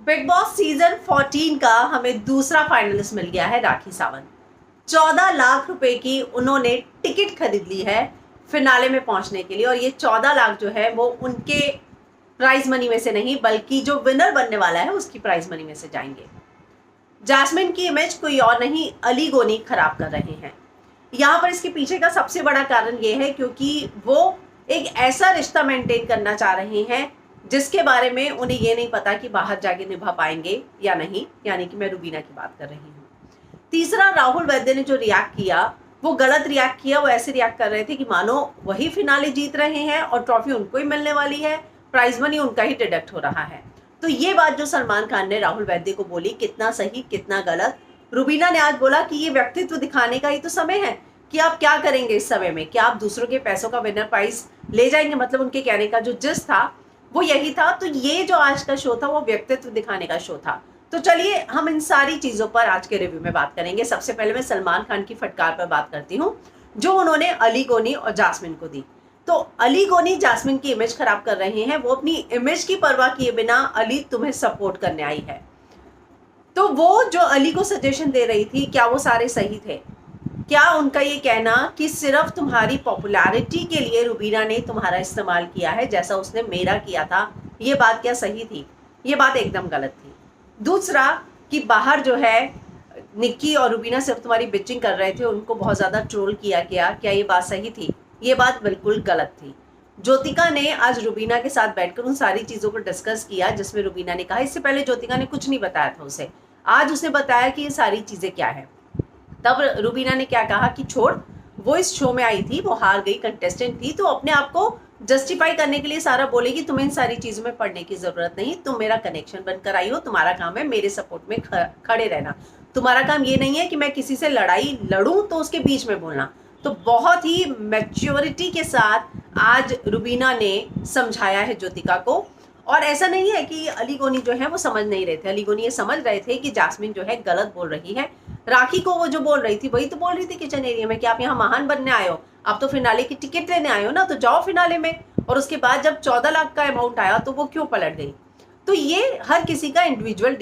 Big boss season 14 का हमें दूसरा फाइनलिस्ट मिल गया है राखी सावंत। 14 लाख रुपए की उन्होंने टिकट खरीद ली है फिनाले में पहुंचने के लिए, और ये 14 लाख जो है वो उनके प्राइज मनी में से नहीं बल्कि जो विनर बनने वाला है उसकी प्राइज मनी में से जाएंगे। जैस्मिन की इमेज कोई और नहीं, अली गोनी खराब कर रहे हैं। यहाँ पर इसके पीछे का सबसे बड़ा कारण ये है क्योंकि वो एक ऐसा रिश्ता मेंटेन करना चाह रहे हैं जिसके बारे में उन्हें ये नहीं पता कि बाहर जाके निभा पाएंगे या नहीं, यानी कि मैं रुबीना की बात कर रही हूँ। तीसरा, राहुल वैद्य ने जो रिएक्ट किया वो गलत रिएक्ट किया। वो ऐसे रिएक्ट कर रहे थे कि मानो वही फिनाले जीत रहे हैं और ट्रॉफी उनको ही मिलने वाली है, प्राइज मनी उनका ही डिडक्ट हो रहा है। तो ये बात जो सलमान खान ने राहुल वैद्य को बोली, कितना सही कितना गलत। रुबीना ने आज बोला कि ये व्यक्तित्व दिखाने का ही तो समय है कि आप क्या करेंगे इस समय में, क्या आप दूसरों के पैसों का विनर प्राइज ले जाएंगे। मतलब उनके कहने का जो जिस था वो यही था। तो ये जो आज का शो था वो व्यक्तित्व दिखाने का शो था। तो चलिए हम इन सारी चीजों पर आज के रिव्यू में बात करेंगे। सबसे पहले मैं सलमान खान की फटकार पर बात करती हूँ जो उन्होंने अली गोनी और जास्मिन को दी। तो अली गोनी जास्मिन की इमेज खराब कर रहे हैं। वो अपनी इमेज की परवाह किए बिना अली तुम्हें सपोर्ट करने आई है। तो वो जो अली को सजेशन दे रही थी, क्या वो सारे सही थे? क्या उनका ये कहना कि सिर्फ तुम्हारी पॉपुलैरिटी के लिए रुबीना ने तुम्हारा इस्तेमाल किया है जैसा उसने मेरा किया था, ये बात क्या सही थी? ये बात एकदम गलत थी। दूसरा, कि बाहर जो है निक्की और रुबीना सिर्फ तुम्हारी बिचिंग कर रहे थे, उनको बहुत ज़्यादा ट्रोल किया गया, क्या ये बात सही थी? ये बात बिल्कुल गलत थी। ज्योतिका ने आज रुबीना के साथ बैठकर उन सारी चीज़ों को डिस्कस किया जिसमें रुबीना ने कहा, इससे पहले ज्योतिका ने कुछ नहीं बताया था उसे, आज उसने बताया कि ये सारी चीज़ें क्या है। तब रुबीना ने क्या कहा कि छोड़, वो इस शो में आई थी, वो हार गई, कंटेस्टेंट थी, तो अपने आप को जस्टिफाई करने के लिए सारा बोलेगी, तुम्हें इन सारी चीज़ों में पढ़ने की ज़रूरत नहीं, तुम मेरा कनेक्शन बनकर आई हो, तुम्हारा काम है मेरे सपोर्ट में खड़े रहना, तुम्हारा काम ये नहीं है कि मैं किसी से लड़ाई लड़ूं तो उसके बीच में बोलना। तो बहुत ही मैच्योरिटी के साथ आज रुबीना ने समझाया है ज्योतिका को। और ऐसा नहीं है कि अली गोनी जो है वो समझ नहीं रहे थे, अली गोनी ये समझ रहे थे कि जास्मिन जो है गलत बोल रही है। राखी को वो जो बोल रही थी वही तो बोल रही थी किचन एरिया में कि आप यहाँ महान बनने आए हो, आप तो फिनाले की टिकट लेने आए हो ना, तो जाओ फिनाले में। और उसके बाद जब 14 लाख का अमाउंट आया तो वो क्यों पलट गई? तो ये हर किसी का इंडिविजुअल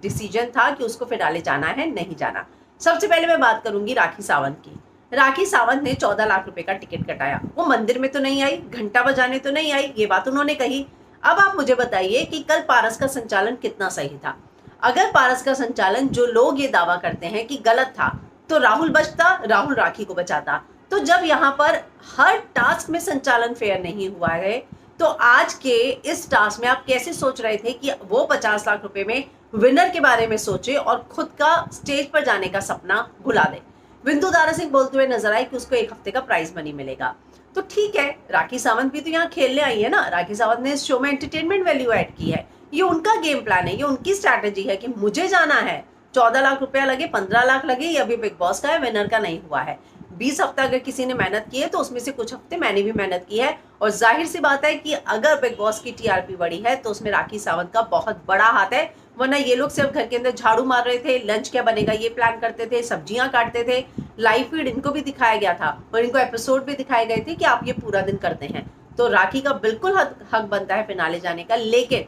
डिसीजन था कि उसको फिनाले जाना है नहीं जाना। सबसे पहले मैं बात करूंगी राखी सावंत की। राखी सावंत ने 14 लाख रुपए का टिकट कटाया। वो मंदिर में तो नहीं आई, घंटा बजाने तो नहीं आई, ये बात उन्होंने कही। अब आप मुझे बताइए कि कल पारस का संचालन कितना सही था? अगर पारस का संचालन, जो लोग ये दावा करते हैं कि गलत था, तो राहुल बचता, राहुल राखी को बचाता। तो जब यहाँ पर हर टास्क में संचालन फेयर नहीं हुआ है, तो आज के इस टास्क में आप कैसे सोच रहे थे कि वो 50 लाख रुपए में विनर के बारे में सोचे और खुद का स्टेज पर जाने का सपना भुला दे? बिंदु दारा सिंह बोलते हुए नजर आए कि उसको 1 हफ्ते का प्राइज मनी मिलेगा। तो ठीक है, राखी सावंत भी तो यहाँ खेलने आई है ना। राखी सावंत ने इस शो में एंटरटेनमेंट वैल्यू ऐड की है। ये उनका गेम प्लान है, ये उनकी स्ट्रैटेजी है कि मुझे जाना है, 14 लाख रुपया लगे, 15 लाख लगे, ये अभी बिग बॉस का है, विनर का नहीं हुआ है। 20 हफ्ता अगर किसी ने मेहनत की है तो उसमें से कुछ हफ्ते मैंने भी मेहनत की है। और जाहिर सी बात है कि अगर बिग बॉस की टीआरपी बढ़ी है तो उसमें राखी सावंत का बहुत बड़ा हाथ है। वरना ये लोग सिर्फ घर के अंदर झाड़ू मार रहे थे, लंच क्या बनेगा ये प्लान करते थे, सब्जियां काटते थे। लाइव फीड इनको भी दिखाया गया था और इनको एपिसोड भी दिखाए गए थे कि आप ये पूरा दिन करते हैं। तो राखी का बिल्कुल हक बनता है फिनाले जाने का। लेकिन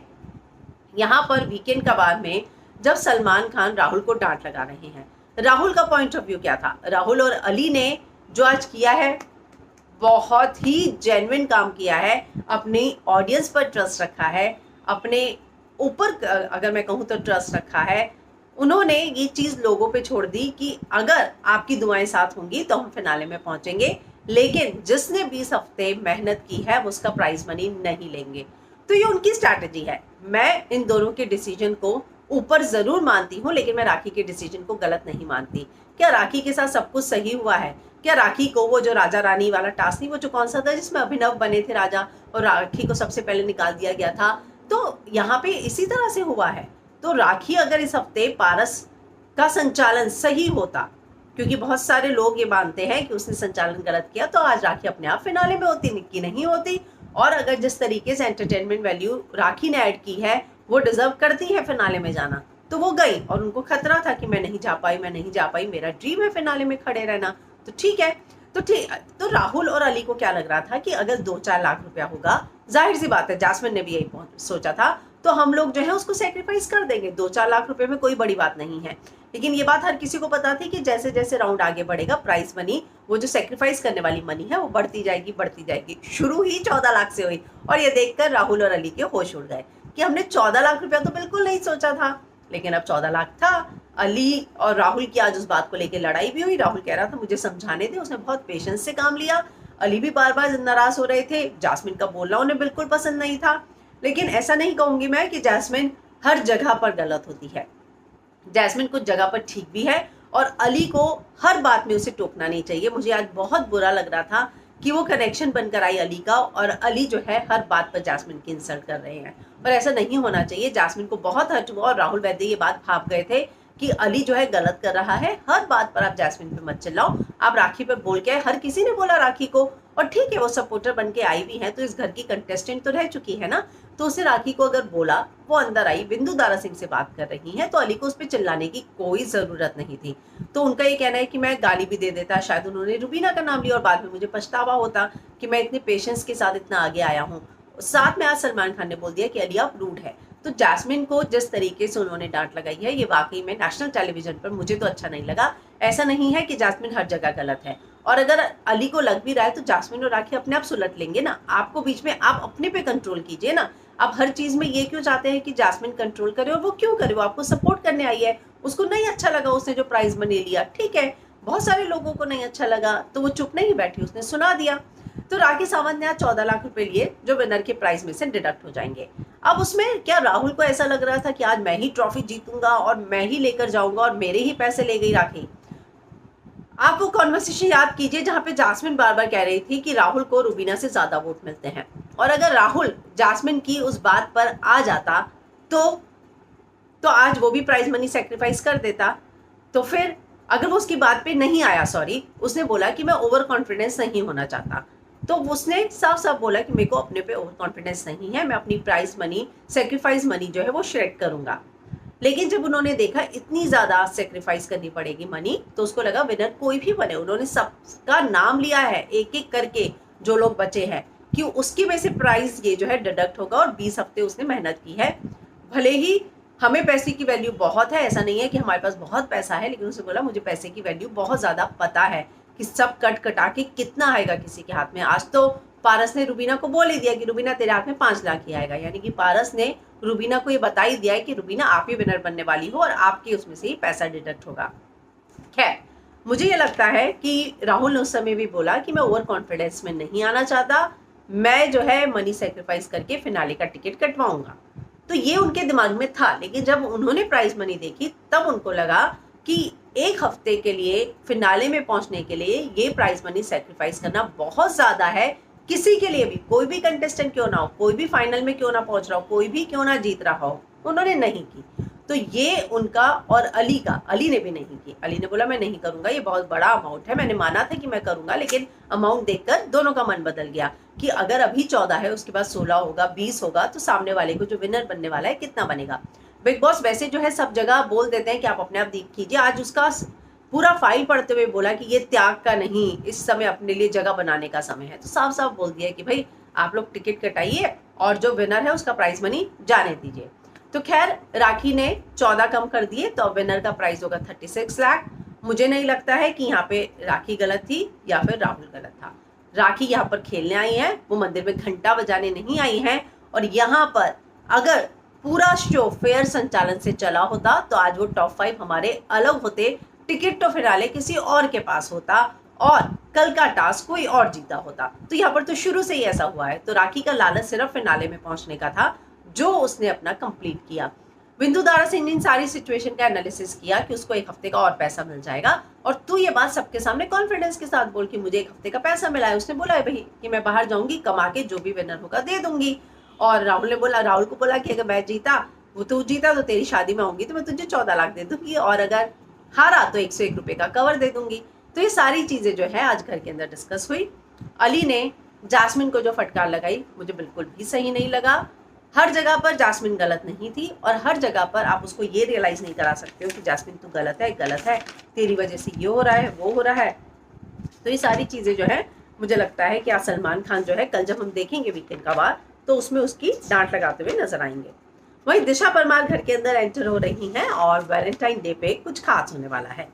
यहाँ पर वीकेंड का बाद में जब सलमान खान राहुल को डांट लगा रहे हैं, राहुल का पॉइंट ऑफ व्यू क्या था? राहुल और अली ने जो आज किया है बहुत ही जेन्युइन काम किया है, अपनी ऑडियंस पर ट्रस्ट रखा है, अपने ऊपर अगर मैं कहूँ तो ट्रस्ट रखा है। उन्होंने ये चीज़ लोगों पे छोड़ दी कि अगर आपकी दुआएं साथ होंगी तो हम फिनाले में पहुंचेंगे, लेकिन जिसने 20 हफ्ते मेहनत की है वो उसका प्राइज मनी नहीं लेंगे। तो ये उनकी स्ट्रैटेजी है। मैं इन दोनों के डिसीजन को ऊपर जरूर मानती हूँ, लेकिन मैं राखी के डिसीजन को गलत नहीं मानती। क्या राखी के साथ सब कुछ सही हुआ है? क्या राखी को वो जो राजा रानी वाला टास्क नहीं, वो जो कौन सा था जिसमें अभिनव बने थे राजा और राखी को सबसे पहले निकाल दिया गया था, तो यहाँ पे इसी तरह से हुआ है। तो राखी अगर इस हफ्ते पारस का संचालन सही होता, क्योंकि बहुत सारे लोग ये मानते हैं कि उसने संचालन गलत किया, तो आज राखी अपने आप फिनाले में होती, निक्की नहीं होती। और अगर जिस तरीके से एंटरटेनमेंट वैल्यू राखी ने ऐड की है, वो डिजर्व करती है फिनाले में जाना, तो वो गई। और उनको खतरा था कि मैं नहीं जा पाई, मेरा ड्रीम है फिनाले में खड़े रहना। तो ठीक है, तो राहुल और अली को क्या लग रहा था कि अगर 2-4 लाख रुपया होगा, जाहिर सी बात है जास्मिन ने भी यही सोचा था, तो हम लोग जो है उसको सेक्रीफाइस कर देंगे। 2-4 लाख रुपए में कोई बड़ी बात नहीं है। लेकिन ये बात हर किसी को पता थी कि जैसे जैसे राउंड आगे बढ़ेगा प्राइस मनी, वो जो सेक्रीफाइस करने वाली मनी है वो बढ़ती जाएगी। शुरू ही 14 लाख से हुई और ये देखकर राहुल और अली के होश उड़ गए कि हमने 14 लाख रुपया तो बिल्कुल नहीं सोचा था, लेकिन अब 14 लाख था। अली और राहुल की आज उस बात को लेकर लड़ाई भी हुई। राहुल कह रहा था मुझे समझाने दे, उसने बहुत पेशेंस से काम लिया। अली भी बार बार नाराज हो रहे थे। जास्मिन का बोलना उन्हें बिल्कुल पसंद नहीं था। लेकिन ऐसा नहीं कहूंगी मैं कि जैस्मिन हर जगह पर गलत होती है। जैस्मिन कुछ जगह पर ठीक भी है और अली को हर बात में उसे टोकना नहीं चाहिए। मुझे आज बहुत बुरा लग रहा था कि वो कनेक्शन बनकर आई अली का, और अली जो है हर बात पर जैस्मिन की इंसल्ट कर रहे हैं, और ऐसा नहीं होना चाहिए। जैस्मिन को बहुत हर्ट हुआ और राहुल वैद्य ये बात भाप गए थे कि अली जो है गलत कर रहा है। हर बात पर आप जैस्मिन पे मत चिल्लाओ, आप राखी पे बोल के, हर किसी ने बोला राखी को, और ठीक है वो सपोर्टर बन के आई भी है तो इस घर की कंटेस्टेंट तो रह चुकी है ना, तो उसे राखी को अगर बोला, वो अंदर आई, बिंदु दारा सिंह से बात कर रही है, तो अली को उस पर चिल्लाने की कोई जरूरत नहीं थी। तो उनका ये कहना है कि मैं गाली भी दे देता, शायद उन्होंने रुबीना का नाम लिया और बाद में मुझे पछतावा होता कि मैं इतने पेशेंस के साथ इतना आगे आया हूँ। साथ में आज सलमान खान ने बोल दिया कि अली आप रूड है। तो जैस्मिन को जिस तरीके से उन्होंने डांट लगाई है, ये वाकई में नेशनल टेलीविजन पर मुझे तो अच्छा नहीं लगा। ऐसा नहीं है कि जैस्मिन हर जगह गलत है, और अगर अली को लग भी रहा है तो जैस्मिन और राखी अपने आप सुलट लेंगे ना। आपको बीच में, आप अपने पे कंट्रोल कीजिए ना। आप हर चीज में ये क्यों चाहते हैं कि जैस्मिन कंट्रोल करे, और वो क्यों करे? वो आपको सपोर्ट करने आई है, उसको नहीं अच्छा लगा उसने जो प्राइज मनी लिया, ठीक है। बहुत सारे लोगों को नहीं अच्छा लगा तो वो चुप नहीं बैठी, उसने सुना दिया। तो राखी सावंत ने आज 14 लाख रुपए लिए जो विनर के प्राइज में से डिडक्ट हो जाएंगे। अब उसमें क्या राहुल को ऐसा लग रहा था कि आज मैं ही ट्रॉफी जीतूंगा और मैं ही लेकर जाऊंगा और मेरे ही पैसे ले गई राखी? आप वो कॉन्वर्सेशन याद कीजिए जहां पे जास्मिन बार बार कह रही थी कि राहुल को रुबीना से ज्यादा वोट मिलते हैं, और अगर राहुल जास्मिन की उस बात पर आ जाता तो आज वो भी प्राइज मनी सेक्रीफाइस कर देता। तो फिर अगर वो उसकी बात पे नहीं आया, सॉरी, उसने बोला कि मैं ओवर कॉन्फिडेंस नहीं होना चाहता, तो उसने साफ साफ बोला कि मेरे को अपने पे ओवर कॉन्फिडेंस नहीं है, मैं अपनी प्राइज मनी, सेक्रीफाइस मनी जो है वो श्रेड करूंगा। लेकिन जब उन्होंने देखा इतनी ज्यादा सेक्रीफाइस करनी पड़ेगी मनी, तो उसको लगा विनर कोई भी बने, उन्होंने सबका नाम लिया है एक एक करके, जो लोग बचे हैं, कि उसकी में से प्राइस ये जो है डिडक्ट होगा, और 20 हफ्ते उसने मेहनत की है। भले ही हमें पैसे की वैल्यू बहुत है, ऐसा नहीं है कि हमारे पास बहुत पैसा है, लेकिन उसने बोला मुझे पैसे की वैल्यू बहुत ज्यादा पता है कि सब कट कटा के कितना आएगा किसी के हाथ में। आज तो पारस ने रुबीना को बोल ही दिया कि रुबीना तेरे हाथ में 5 लाख ही आएगा, यानी कि पारस ने रुबीना को ये बता ही दिया है कि रुबीना आप ही विनर बनने वाली हो और आपके उसमें से ही पैसा डिडक्ट होगा। खैर, मुझे ये लगता है कि राहुल ने उस समय भी बोला कि मैं ओवर कॉन्फिडेंस में नहीं आना चाहता, मैं जो है मनी सेक्रीफाइस करके फिनाले का टिकट कटवाऊंगा। तो ये उनके दिमाग में था, लेकिन जब उन्होंने प्राइज मनी देखी तब उनको लगा कि एक हफ्ते के लिए फिनाले में पहुंचने के लिए ये प्राइज मनी सेक्रीफाइस करना बहुत ज्यादा है। किसी के लिए भी, कोई भी कंटेस्टेंट क्यों ना हो, कोई भी फाइनल में क्यों ना पहुंच रहा हो, कोई भी क्यों ना जीत रहा हो, उन्होंने नहीं की। तो ये उनका, और अली ने भी नहीं की। अली ने बोला मैं नहीं करूंगा, ये बहुत बड़ा अमाउंट है, मैंने माना था कि मैं करूंगा, लेकिन अमाउंट देखकर दोनों का मन बदल गया कि अगर अभी 14 है, उसके बाद 16 होगा, 20 होगा, तो सामने वाले को जो विनर बनने वाला है कितना बनेगा। बिग बॉस वैसे जो है सब जगह बोल देते हैं कि आप अपने आप देख कीजिए। आज उसका पूरा फाइल पढ़ते हुए बोला कि ये त्याग का नहीं, इस समय अपने लिए जगह बनाने का समय है। तो साफ साफ बोल दिया कि भाई आप लोग टिकट कटाइए और जो विनर है उसका प्राइज मनी जाने दीजिए। तो खैर, राखी ने 14 कम कर दिए, तो अब विनर का प्राइस होगा 36 लाख। मुझे नहीं लगता है कि यहाँ पे राखी गलत थी या फिर राहुल गलत था। राखी यहाँ पर खेलने आई है, वो मंदिर में घंटा बजाने नहीं आई है। और यहाँ पर अगर पूरा शो फेयर संचालन से चला होता तो आज वो टॉप 5 हमारे अलग होते, टिकट तो फिनाले किसी और के पास होता और कल का टास्क कोई और जीता होता। तो यहाँ पर तो शुरू से ही ऐसा हुआ है। तो राखी का लालच सिर्फ फिनाले में पहुंचने का था, जो उसने अपना कंप्लीट किया। बिंदु दारा सिंह ने इन सारी सिचुएशन का एनालिसिस किया कि उसको एक हफ्ते का और पैसा मिल जाएगा, और तू ये बात सबके सामने कॉन्फिडेंस के साथ बोल कि मुझे एक हफ्ते का पैसा मिला है। उसने बोला है भाई कि मैं बाहर जाऊंगी, कमा के जो भी विनर होगा दे दूंगी। और राहुल को बोला कि अगर मैं जीता, वो तू जीता तो तेरी शादी में आऊंगी तो मैं तुझे 14 लाख दे दूंगी, और अगर हारा तो 101 रुपए का कवर दे दूंगी। तो ये सारी चीजें जो है आज घर के अंदर डिस्कस हुई। अली ने जास्मिन को जो फटकार लगाई, मुझे बिल्कुल भी सही नहीं लगा। हर जगह पर जास्मिन गलत नहीं थी, और हर जगह पर आप उसको ये रियलाइज नहीं करा सकते हो कि जास्मिन तू गलत है, तेरी वजह से ये हो रहा है, वो हो रहा है। तो ये सारी चीजें जो है, मुझे लगता है कि आज सलमान खान जो है, कल जब हम देखेंगे वीकेंड का वार, तो उसमें उसकी डांट लगाते हुए नजर आएंगे। वही दिशा परमार घर के अंदर एंटर हो रही हैं और वैलेंटाइन डे पे कुछ खास होने वाला है।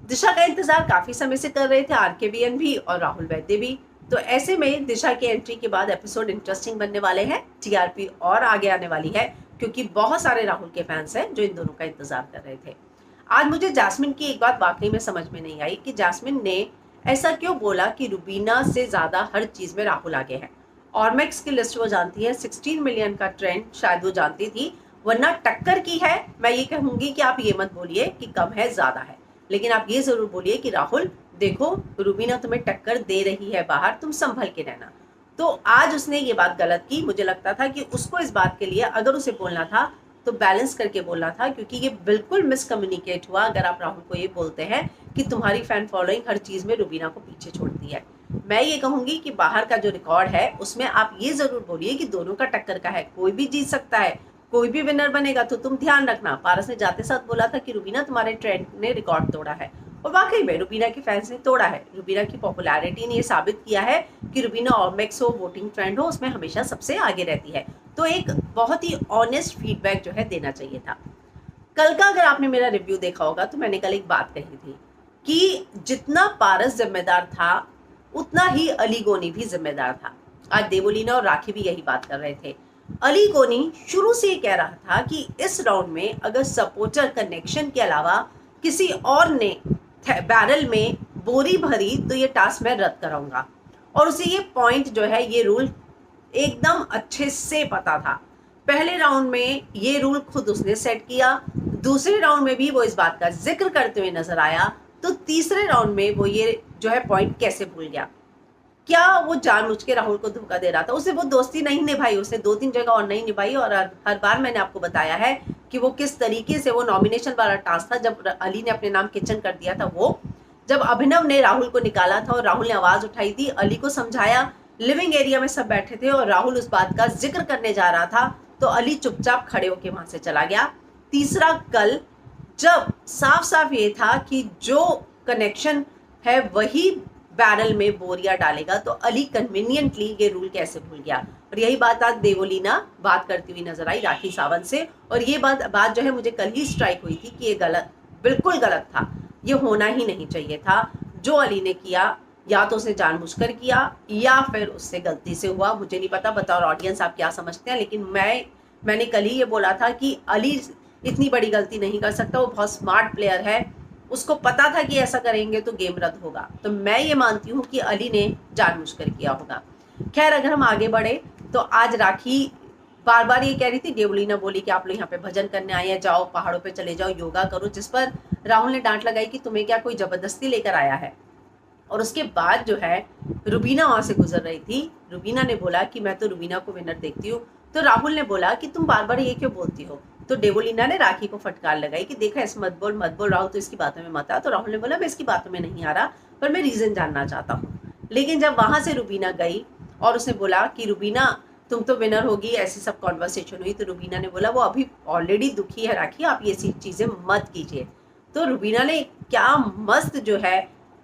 दिशा का इंतजार काफी समय से कर रहे थे आरकेबीएन भी और राहुल वैद्य भी। तो ऐसे में दिशा की एंट्री के बाद एपिसोड इंटरेस्टिंग बनने वाले हैं, टीआरपी और आगे आने वाली है, क्योंकि बहुत सारे राहुल के फैंस हैं जो इन दोनों का इंतजार कर रहे थे। आज मुझे जैस्मिन की एक बात वाकई में समझ में नहीं आई कि जैस्मिन ने ऐसा क्यों बोला कि रुबीना से ज्यादा हर चीज में राहुल आगे है। ऑर्मेक्स की लिस्ट वो जानती है, 16 मिलियन का ट्रेंड शायद वो जानती थी, वरना टक्कर की है। मैं ये कहूंगी कि आप ये मत बोलिए कि कम है ज्यादा है, लेकिन आप ये जरूर बोलिए कि राहुल देखो रुबीना तुम्हें टक्कर दे रही है बाहर, तुम संभल के रहना। तो आज उसने ये बात गलत की। मुझे लगता था कि उसको इस बात के लिए अगर उसे बोलना था तो बैलेंस करके बोलना था, क्योंकि ये बिल्कुल मिसकम्युनिकेट हुआ अगर आप राहुल को ये बोलते हैं कि तुम्हारी फैन फॉलोइंग हर चीज में रुबीना को पीछे छोड़ती है। मैं ये कहूंगी कि बाहर का जो रिकॉर्ड है उसमें आप ये जरूर बोलिए कि दोनों का टक्कर का है, कोई भी जीत सकता है, कोई भी विनर बनेगा। तो तुम ध्यान रखना, पारस ने जाते साथ बोला था कि रुबीना तुम्हारे ट्रेंड ने रिकॉर्ड तोड़ा है, और वाकई में रुबीना के फैंस ने तोड़ा है। रुबीना की पॉपुलैरिटी ने ये साबित किया है कि रुबीना ऑर्मेक्स हो, वोटिंग ट्रेंड हो, उसमें हमेशा सबसे आगे रहती है। तो एक बहुत ही ऑनेस्ट फीडबैक जो है देना चाहिए था। कल का अगर आपने मेरा रिव्यू देखा होगा तो मैंने कल एक बात कही थी कि जितना पारस जिम्मेदार था उतना ही अली गोनी भी जिम्मेदार था। आज देवोलीना और राखी भी यही बात कर रहे थे। अली गोनी शुरू से ये कह रहा था कि इस राउंड में अगर सपोर्टर कनेक्शन के अलावा किसी और ने बैरल में बोरी भरी तो ये टास्क मैं रद्द कराऊंगा, और उसे ये पॉइंट जो है, ये रूल एकदम अच्छे से पता था। पहले राउंड में ये रूल खुद उसने सेट किया, दूसरे राउंड में भी वो इस बात का जिक्र करते हुए नजर आया, तो तीसरे राउंड में वो ये जो है पॉइंट कैसे भूल गया? क्या वो जानबूझ के राहुल को धोखा दे रहा था? उसे वो दोस्ती नहीं निभाई, उसने 2-3 जगह और नहीं निभाई, और हर बार मैंने आपको बताया है कि वो किस तरीके से वो नॉमिनेशन वाला टास्क था जब अली ने अपने नाम किचन कर दिया था, वो जब अभिनव ने राहुल को निकाला था और राहुल ने आवाज उठाई थी, अली को समझाया, लिविंग एरिया में सब बैठे थे और राहुल उस बात का जिक्र करने जा रहा था, तो अली चुपचाप खड़े होके वहां से चला गया। तीसरा, कल जब साफ साफ ये था कि जो कनेक्शन है वही बैरल में बोरिया डालेगा, तो अली कन्वीनियंटली ये रूल कैसे भूल गया? और यही बात आज देवोलीना बात करती हुई नजर आई राखी सावंत से, और ये बात जो है मुझे कल ही स्ट्राइक हुई थी कि ये गलत, बिल्कुल गलत था, ये होना ही नहीं चाहिए था। जो अली ने किया या तो उसने जानबूझकर किया या फिर उससे गलती से हुआ, मुझे नहीं पता, बताओ ऑडियंस आप क्या समझते हैं। लेकिन मैंने कल ही ये बोला था कि अली इतनी बड़ी गलती नहीं कर सकता, वो बहुत स्मार्ट प्लेयर है, उसको पता था कि ऐसा करेंगे तो गेम रद्द होगा। तो मैं ये मानती हूँ कि अली ने जानबूझकर किया होगा। खैर, अगर हम आगे बढ़े तो आज राखी बार बार ये कह रही थी, देवलीना बोली कि आप लोग यहाँ पे भजन करने आए हैं, जाओ पहाड़ों पे चले जाओ, योगा करो, जिस पर राहुल ने डांट लगाई कि तुम्हें क्या कोई जबरदस्ती लेकर आया है। और उसके बाद जो है रुबीना वहां से गुजर रही थी, रुबीना ने बोला कि मैं तो रुबीना को विनर देखती हूँ, तो राहुल ने बोला कि तुम बार बार ये क्यों बोलती हो? तो देवोलीना ने राखी को फटकार लगाई कि देखा, ऐसे मत बोल राहुल, तो इसकी बातों में मत आ। तो राहुल ने बोला मैं इसकी बातों में नहीं आ रहा, पर मैं रीजन जानना चाहता हूँ। लेकिन जब वहां से रुबीना गई और उसने बोला कि रुबीना तुम तो विनर होगी, ऐसी सब कॉन्वर्सेशन हुई, तो रुबीना ने बोला वो अभी ऑलरेडी दुखी है राखी, आप ये सी चीजें मत कीजिए। तो रुबीना ने क्या मस्त जो है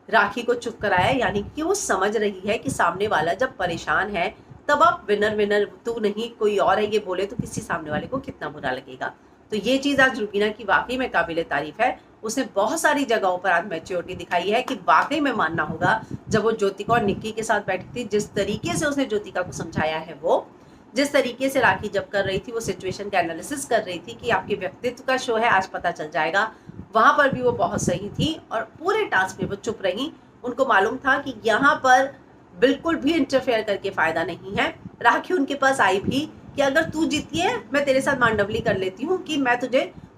राखी को चुप कराया, यानी कि वो समझ रही है कि सामने वाला जब परेशान है तब आप विनर तू नहीं कोई और है ये बोले तो किसी सामने वाले को कितना बुरा लगेगा। तो ये चीज आज रुबीना की वाकई में काबिले तारीफ है। उसने बहुत सारी जगहों पर आज मैच्योरिटी दिखाई है कि वाकई में मानना होगा, जब वो ज्योतिका और निक्की के साथ बैठी थी, जिस तरीके से उसने ज्योतिका को समझाया है, वो जिस तरीके से राखी जब कर रही थी, वो सिचुएशन का एनालिसिस कर रही थी कि आपके व्यक्तित्व का शो है, आज पता चल जाएगा, वहां पर भी वो बहुत सही थी। और पूरे टास्क में वो चुप रही, उनको मालूम था कि यहाँ पर बिल्कुल भी इंटरफेयर करके फायदा नहीं है। राखी उनके पास आई भी कि अगर तू जीती है मैं तेरे साथ मांडवली कर लेती हूँ कि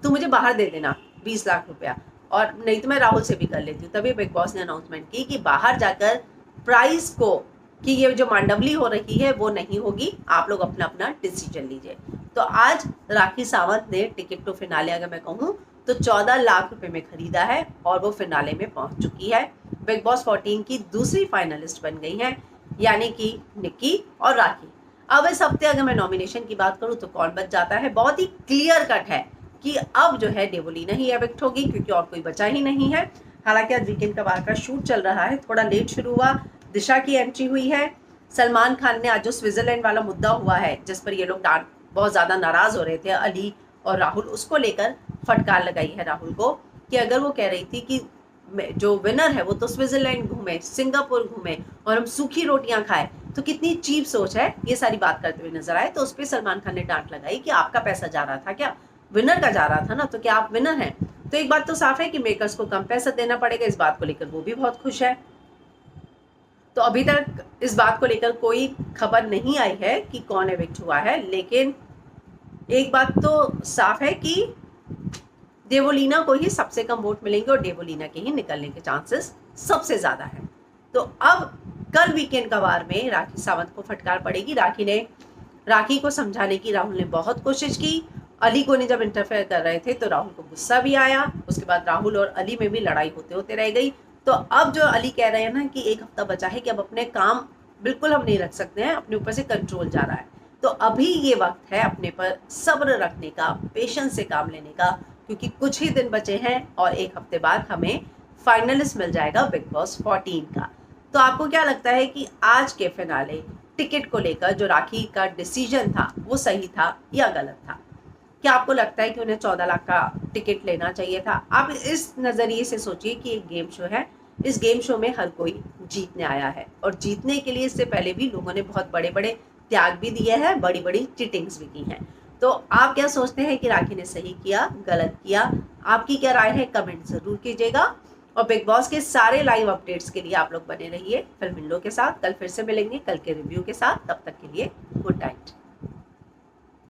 तू मुझे बाहर दे देना 20 लाख रुपया, और नहीं तो मैं राहुल से भी कर लेती हूँ। तभी बिग बॉस ने अनाउंसमेंट की कि बाहर जाकर प्राइस को, कि ये जो मांडवली हो रही है वो नहीं होगी, आप लोग अपना अपना डिसीजन लीजिए। तो आज राखी सावंत ने टिकट टू फिनाले अगर मैं कहूँ तो 14 लाख रुपए में खरीदा है और वो फिनाले में पहुंच चुकी है। बिग बॉस 14 की दूसरी फाइनलिस्ट बन गई हैं, यानी कि निक्की और राखी। अब इस हफ्ते अगर मैं नॉमिनेशन की बात करूं तो कौन बच जाता है, बहुत ही क्लियर कट है कि अब जो है देवोलीना ही एविक्ट होगी, क्योंकि और कोई बचा ही नहीं है। हालांकि आज वीकेंड का बाहर का शूट चल रहा है, थोड़ा लेट शुरू हुआ, दिशा की एंट्री हुई है। सलमान खान ने आज जो स्विट्जरलैंड वाला मुद्दा हुआ है जिस पर ये लोग बहुत ज़्यादा नाराज़ हो रहे थे अली और राहुल, उसको लेकर फटकार लगाई है राहुल को कि अगर वो कह रही थी कि जो विनर है वो तो स्विट्जरलैंड घूमे, सिंगापुर घूमे और हम सूखी रोटियां खाए, तो कितनी चीप सोच है, ये सारी बात करते हुए नजर आए। तो उस पर सलमान खान ने डांट लगाई कि आपका पैसा जा रहा था क्या, विनर का जा रहा था ना, तो क्या आप विनर हैं? तो एक बात तो साफ है कि मेकर्स को कम पैसा देना पड़ेगा, इस बात को लेकर वो भी बहुत खुश है। तो अभी तक इस बात को लेकर कोई खबर नहीं आई है कि कौन एविक्ट हुआ है, लेकिन एक बात तो साफ है कि देवोलीना को ही सबसे कम वोट मिलेंगे और देवोलीना के ही निकलने के चांसेस सबसे ज्यादा है। तो अब कल वीकेंड का वार में राखी सावंत को फटकार पड़ेगी। राखी को समझाने की राहुल ने बहुत कोशिश की। अली को ने जब इंटरफेयर कर रहे थे तो राहुल को गुस्सा भी आया। उसके बाद राहुल और अली में भी लड़ाई होते होते रह गई। तो अब जो अली कह रहे हैं ना कि एक हफ्ता बचा है कि अब अपने काम बिल्कुल हम नहीं रख सकते हैं, अपने ऊपर से कंट्रोल जा रहा है, तो अभी ये वक्त है अपने पर सब्र रखने का, पेशेंस से काम लेने का, क्योंकि कुछ ही दिन बचे हैं और एक हफ्ते बाद हमें फाइनलिस्ट मिल जाएगा बिग बॉस 14 का। तो आपको क्या लगता है कि आज के फिनाले टिकट को लेकर जो राखी का डिसीजन था वो सही था या गलत था? क्या आपको लगता है कि उन्हें 14 लाख का टिकट लेना चाहिए था? आप इस नज़रिए से सोचिए कि एक गेम शो है, इस गेम शो में हर कोई जीतने आया है और जीतने के लिए इससे पहले भी लोगों ने बहुत बड़े बड़े त्याग भी दिए हैं, बड़ी बड़ी चीटिंग्स भी की हैं। तो आप क्या सोचते हैं कि राखी ने सही किया, गलत किया? आपकी क्या राय है, कमेंट जरूर कीजिएगा। और बिग बॉस के सारे लाइव अपडेट्स के लिए आप लोग बने रहिए फिल्म विंडो के साथ। कल फिर से मिलेंगे कल के रिव्यू के साथ, तब तक के लिए गुड नाइट।